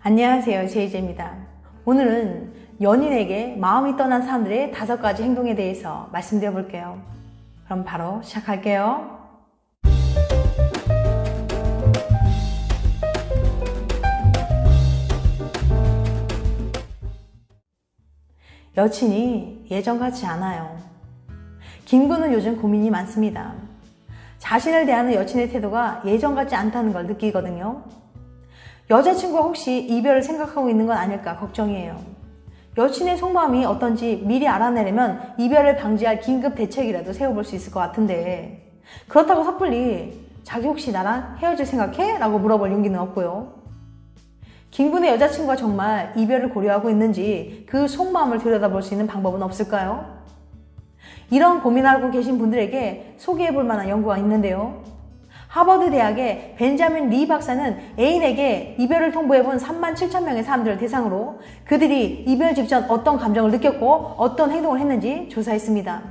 안녕하세요, 제이제입니다. 오늘은 연인에게 마음이 떠난 사람들의 5가지 행동에 대해서 말씀드려 볼게요. 그럼 바로 시작할게요. 여친이 예전 같지 않아요. 김구는 요즘 고민이 많습니다. 자신을 대하는 여친의 태도가 예전 같지 않다는 걸 느끼거든요. 여자친구가 혹시 이별을 생각하고 있는 건 아닐까 걱정이에요. 여친의 속마음이 어떤지 미리 알아내려면 이별을 방지할 긴급 대책이라도 세워볼 수 있을 것 같은데, 그렇다고 섣불리 자기 혹시 나랑 헤어질 생각해? 라고 물어볼 용기는 없고요. 김군의 여자친구가 정말 이별을 고려하고 있는지 그 속마음을 들여다볼 수 있는 방법은 없을까요? 이런 고민하고 계신 분들에게 소개해볼 만한 연구가 있는데요. 하버드 대학의 벤자민 리 박사는 애인에게 이별을 통보해본 37,000명의 사람들을 대상으로 그들이 이별 직전 어떤 감정을 느꼈고 어떤 행동을 했는지 조사했습니다.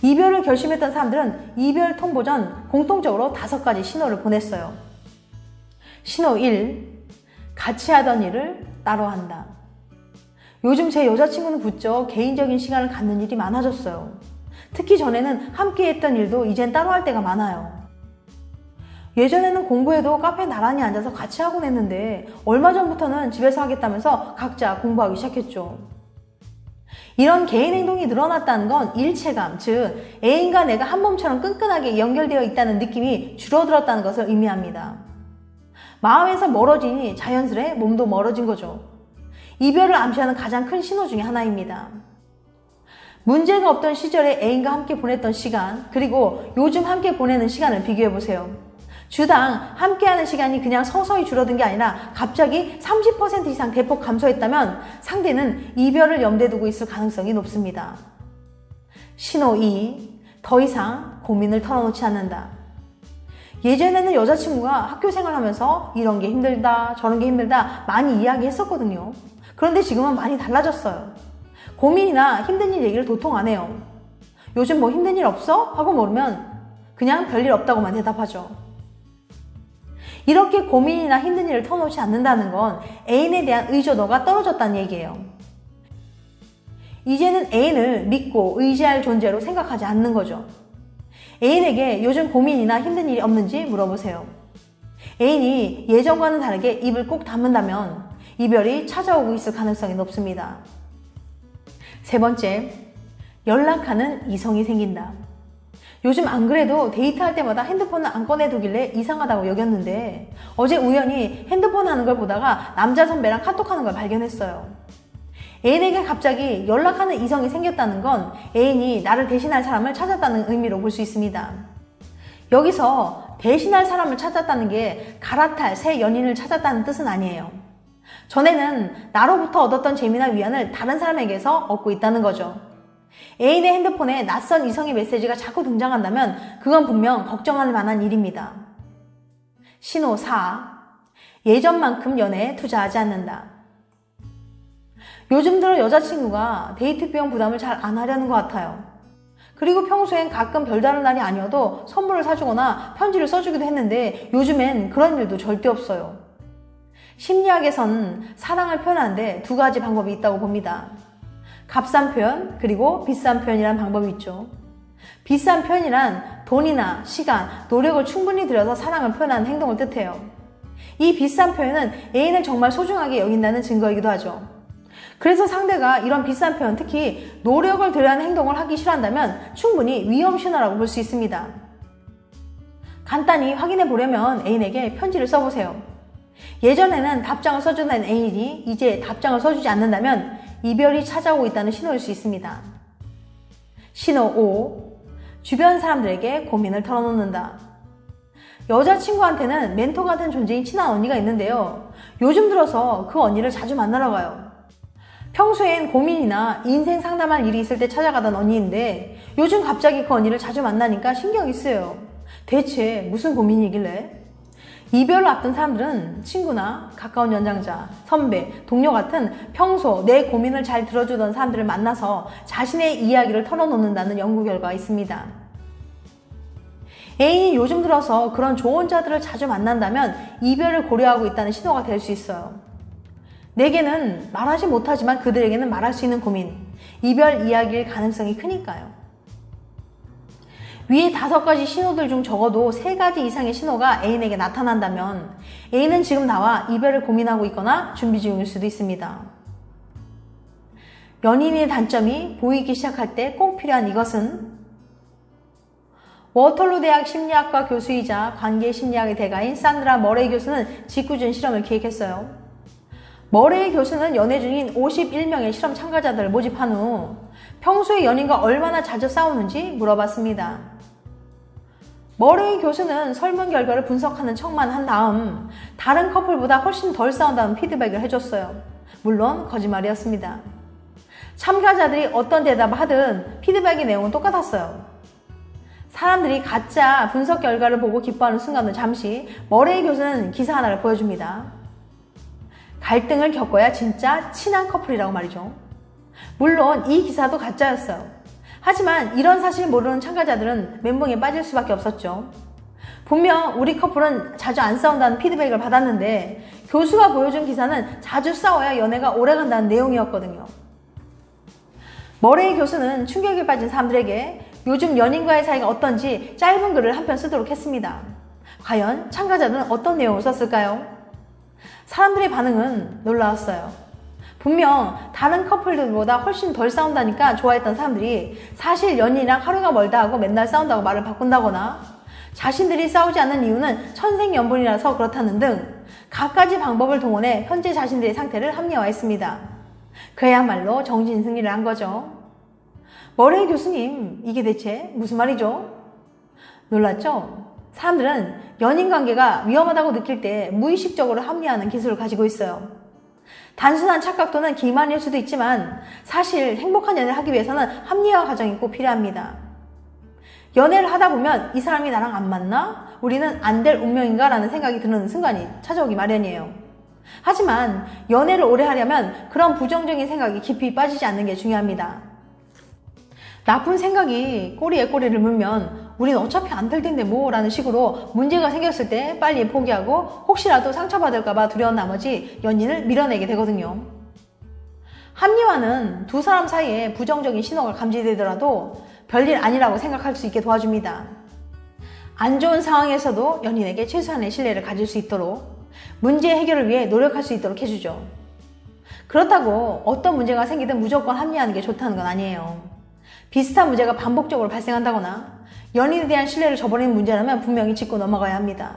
이별을 결심했던 사람들은 이별 통보 전 공통적으로 5가지 신호를 보냈어요. 신호 1. 같이 하던 일을 따로 한다. 요즘 제 여자친구는 부쩍 개인적인 시간을 갖는 일이 많아졌어요. 특히 전에는 함께 했던 일도 이젠 따로 할 때가 많아요. 예전에는 공부해도 카페에 나란히 앉아서 같이 하곤 했는데 얼마 전부터는 집에서 하겠다면서 각자 공부하기 시작했죠. 이런 개인 행동이 늘어났다는 건 일체감, 즉 애인과 내가 한 몸처럼 끈끈하게 연결되어 있다는 느낌이 줄어들었다는 것을 의미합니다. 마음에서 멀어지니 자연스레 몸도 멀어진 거죠. 이별을 암시하는 가장 큰 신호 중에 하나입니다. 문제가 없던 시절에 애인과 함께 보냈던 시간, 그리고 요즘 함께 보내는 시간을 비교해보세요. 주당 함께하는 시간이 그냥 서서히 줄어든 게 아니라 갑자기 30% 이상 대폭 감소했다면 상대는 이별을 염두에 두고 있을 가능성이 높습니다. 신호 2. 더 이상 고민을 털어놓지 않는다. 예전에는 여자친구가 학교 생활하면서 이런 게 힘들다, 저런 게 힘들다 많이 이야기했었거든요. 그런데 지금은 많이 달라졌어요. 고민이나 힘든 일 얘기를 도통 안 해요. 요즘 뭐 힘든 일 없어? 하고 물으면 그냥 별일 없다고만 대답하죠. 이렇게 고민이나 힘든 일을 털어놓지 않는다는 건 애인에 대한 의존도가 떨어졌다는 얘기예요. 이제는 애인을 믿고 의지할 존재로 생각하지 않는 거죠. 애인에게 요즘 고민이나 힘든 일이 없는지 물어보세요. 애인이 예전과는 다르게 입을 꼭 다문다면 이별이 찾아오고 있을 가능성이 높습니다. 3번째, 연락하는 이성이 생긴다. 요즘 안 그래도 데이트할 때마다 핸드폰을 안 꺼내두길래 이상하다고 여겼는데 어제 우연히 핸드폰 하는 걸 보다가 남자 선배랑 카톡하는 걸 발견했어요. 애인에게 갑자기 연락하는 이성이 생겼다는 건 애인이 나를 대신할 사람을 찾았다는 의미로 볼 수 있습니다. 여기서 대신할 사람을 찾았다는 게 갈아탈 새 연인을 찾았다는 뜻은 아니에요. 전에는 나로부터 얻었던 재미나 위안을 다른 사람에게서 얻고 있다는 거죠. 애인의 핸드폰에 낯선 이성의 메시지가 자꾸 등장한다면 그건 분명 걱정할 만한 일입니다. 신호 4. 예전만큼 연애에 투자하지 않는다. 요즘 들어 여자친구가 데이트 비용 부담을 잘 안 하려는 것 같아요. 그리고 평소엔 가끔 별다른 날이 아니어도 선물을 사주거나 편지를 써주기도 했는데 요즘엔 그런 일도 절대 없어요. 심리학에서는 사랑을 표현하는데 2가지 방법이 있다고 봅니다. 값싼 표현, 그리고 비싼 표현이란 방법이 있죠. 비싼 표현이란 돈이나 시간, 노력을 충분히 들여서 사랑을 표현하는 행동을 뜻해요. 이 비싼 표현은 애인을 정말 소중하게 여긴다는 증거이기도 하죠. 그래서 상대가 이런 비싼 표현, 특히 노력을 들여야 하는 행동을 하기 싫어한다면 충분히 위험 신호라고 볼 수 있습니다. 간단히 확인해 보려면 애인에게 편지를 써보세요. 예전에는 답장을 써주던 애인이 이제 답장을 써주지 않는다면 이별이 찾아오고 있다는 신호일 수 있습니다. 신호 5. 주변 사람들에게 고민을 털어놓는다. 여자친구한테는 멘토 같은 존재인 친한 언니가 있는데요. 요즘 들어서 그 언니를 자주 만나러 가요. 평소엔 고민이나 인생 상담할 일이 있을 때 찾아가던 언니인데 요즘 갑자기 그 언니를 자주 만나니까 신경이 쓰여요. 대체 무슨 고민이길래? 이별을 앞둔 사람들은 친구나 가까운 연장자, 선배, 동료 같은 평소 내 고민을 잘 들어주던 사람들을 만나서 자신의 이야기를 털어놓는다는 연구 결과가 있습니다. 애인이 요즘 들어서 그런 조언자들을 자주 만난다면 이별을 고려하고 있다는 신호가 될 수 있어요. 내게는 말하지 못하지만 그들에게는 말할 수 있는 고민, 이별 이야기일 가능성이 크니까요. 위에 5가지 신호들 중 적어도 3가지 이상의 신호가 애인에게 나타난다면 애인은 지금 나와 이별을 고민하고 있거나 준비 중일 수도 있습니다. 연인의 단점이 보이기 시작할 때 꼭 필요한 이것은 워털루 대학 심리학과 교수이자 관계 심리학의 대가인 산드라 머레이 교수는 짓궂은 실험을 기획했어요. 머레이 교수는 연애 중인 51명의 실험 참가자들을 모집한 후 평소에 연인과 얼마나 자주 싸우는지 물어봤습니다. 머레이 교수는 설문 결과를 분석하는 척만 한 다음 다른 커플보다 훨씬 덜 싸운다는 피드백을 해줬어요. 물론 거짓말이었습니다. 참가자들이 어떤 대답을 하든 피드백의 내용은 똑같았어요. 사람들이 가짜 분석 결과를 보고 기뻐하는 순간은 잠시 머레이 교수는 기사 하나를 보여줍니다. 갈등을 겪어야 진짜 친한 커플이라고 말이죠. 물론 이 기사도 가짜였어요. 하지만 이런 사실을 모르는 참가자들은 멘붕에 빠질 수밖에 없었죠. 분명 우리 커플은 자주 안 싸운다는 피드백을 받았는데 교수가 보여준 기사는 자주 싸워야 연애가 오래간다는 내용이었거든요. 머레이 교수는 충격에 빠진 사람들에게 요즘 연인과의 사이가 어떤지 짧은 글을 한 편 쓰도록 했습니다. 과연 참가자들은 어떤 내용을 썼을까요? 사람들의 반응은 놀라웠어요. 분명 다른 커플들보다 훨씬 덜 싸운다니까 좋아했던 사람들이 사실 연인이랑 하루가 멀다 하고 맨날 싸운다고 말을 바꾼다거나 자신들이 싸우지 않는 이유는 천생연분이라서 그렇다는 등 갖가지 방법을 동원해 현재 자신들의 상태를 합리화했습니다. 그야말로 정신승리를 한 거죠. 머레이 교수님, 이게 대체 무슨 말이죠? 놀랐죠? 사람들은 연인관계가 위험하다고 느낄 때 무의식적으로 합리화하는 기술을 가지고 있어요. 단순한 착각 또는 기만일 수도 있지만 사실 행복한 연애를 하기 위해서는 합리화 과정이 꼭 필요합니다. 연애를 하다 보면 이 사람이 나랑 안 맞나? 우리는 안 될 운명인가? 라는 생각이 드는 순간이 찾아오기 마련이에요. 하지만 연애를 오래 하려면 그런 부정적인 생각이 깊이 빠지지 않는 게 중요합니다. 나쁜 생각이 꼬리에 꼬리를 물면 우린 어차피 안 될 텐데 뭐 라는 식으로 문제가 생겼을 때 빨리 포기하고 혹시라도 상처받을까봐 두려운 나머지 연인을 밀어내게 되거든요. 합리화는 두 사람 사이에 부정적인 신호가 감지되더라도 별일 아니라고 생각할 수 있게 도와줍니다. 안 좋은 상황에서도 연인에게 최소한의 신뢰를 가질 수 있도록 문제 해결을 위해 노력할 수 있도록 해주죠. 그렇다고 어떤 문제가 생기든 무조건 합리화하는 게 좋다는 건 아니에요. 비슷한 문제가 반복적으로 발생한다거나 연인에 대한 신뢰를 저버리는 문제라면 분명히 짚고 넘어가야 합니다.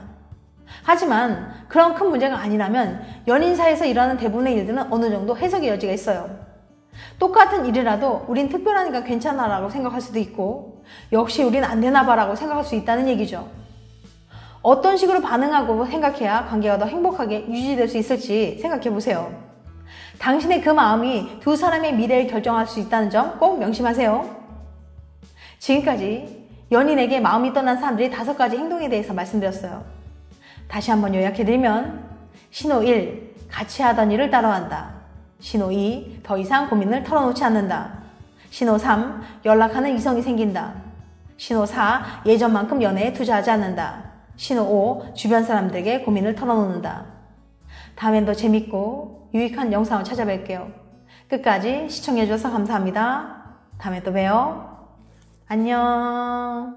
하지만 그런 큰 문제가 아니라면 연인 사이에서 일어나는 대부분의 일들은 어느 정도 해석의 여지가 있어요. 똑같은 일이라도 우린 특별하니까 괜찮아 라고 생각할 수도 있고 역시 우린 안 되나 봐 라고 생각할 수 있다는 얘기죠. 어떤 식으로 반응하고 생각해야 관계가 더 행복하게 유지될 수 있을지 생각해 보세요. 당신의 그 마음이 두 사람의 미래를 결정할 수 있다는 점 꼭 명심하세요. 지금까지 연인에게 마음이 떠난 사람들이 5가지 행동에 대해서 말씀드렸어요. 다시 한번 요약해드리면 신호 1. 같이 하던 일을 따라한다. 신호 2. 더 이상 고민을 털어놓지 않는다. 신호 3. 연락하는 이성이 생긴다. 신호 4. 예전만큼 연애에 투자하지 않는다. 신호 5. 주변 사람들에게 고민을 털어놓는다. 다음엔 더 재밌고 유익한 영상을 찾아뵐게요. 끝까지 시청해주셔서 감사합니다. 다음에 또 봬요. 안녕.